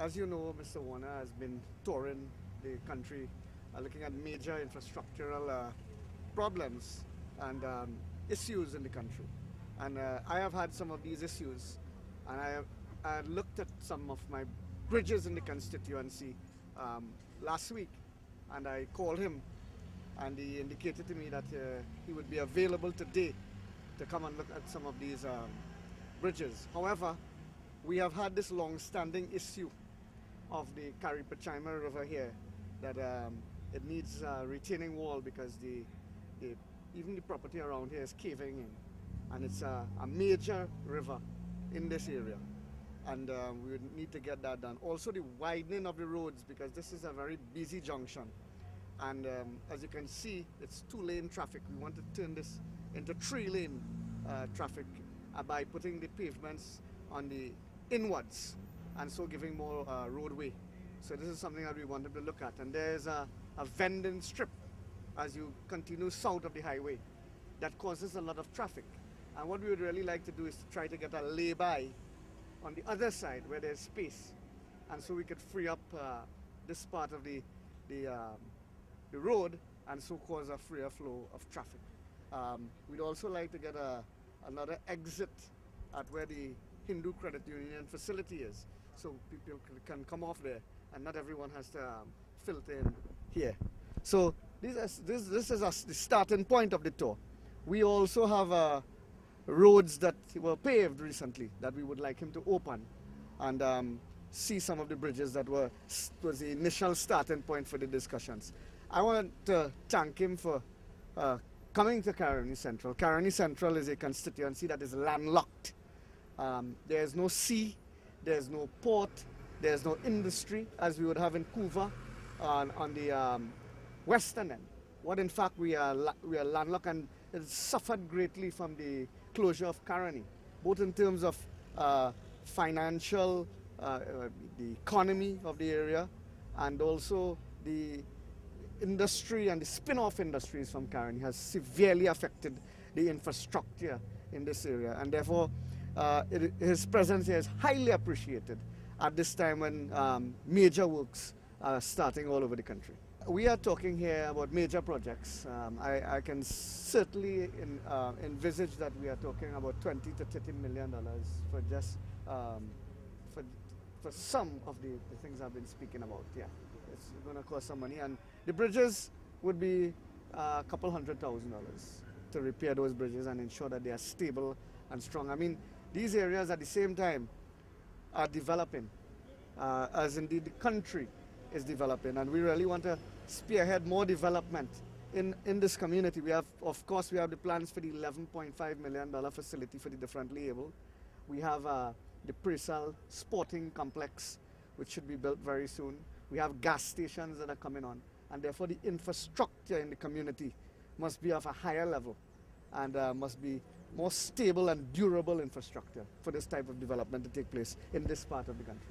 As you know, Mr. Warner has been touring the country, looking at major infrastructural problems and issues in the country. And I have had some of these issues, and I looked at some of my bridges in the constituency last week, and I called him, and he indicated to me that he would be available today to come and look at some of these bridges. However, we have had this long-standing issue of the Caripachima River here, that it needs a retaining wall because even the property around here is caving in, and it's a major river in this area, and we would need to get that done. Also the widening of the roads, because this is a very busy junction, and as you can see, it's 2-lane traffic. We want to turn this into 3-lane traffic by putting the pavements on the inwards, and so giving more roadway. So this is something that we wanted to look at. And there's a vending strip as you continue south of the highway that causes a lot of traffic. And what we would really like to do is to try to get a lay-by on the other side where there's space, and so we could free up this part of the road, and so cause a freer flow of traffic. We'd also like to get another exit at where the Hindu Credit Union facility is, so people can come off there, and not everyone has to filter in here. So this is the starting point of the tour. We also have roads that were paved recently that we would like him to open, and see some of the bridges that was the initial starting point for the discussions. I want to thank him for coming to Caroni Central. Caroni Central is a constituency that is landlocked. There's no sea, there's no port, there's no industry as we would have in Couva on the western end. What in fact we are landlocked, and it suffered greatly from the closure of Caroni, both in terms of financial, the economy of the area, and also the industry and the spin-off industries from Caroni has severely affected the infrastructure in this area, and therefore his presence here is highly appreciated at this time when major works are starting all over the country. We are talking here about major projects. I can certainly envisage that we are talking about $20 to $30 million for just for some of the things I've been speaking about. Yeah, it's going to cost some money, and the bridges would be a couple $100,000 to repair those bridges and ensure that they are stable and strong. I mean, these areas at the same time are developing, as indeed the country is developing, and we really want to spearhead more development in this community. We have, of course, we have the plans for the $11.5 million facility for the differently able. We have the Presal Sporting Complex, which should be built very soon. We have gas stations that are coming on, and therefore the infrastructure in the community must be of a higher level, and must be more stable and durable infrastructure for this type of development to take place in this part of the country.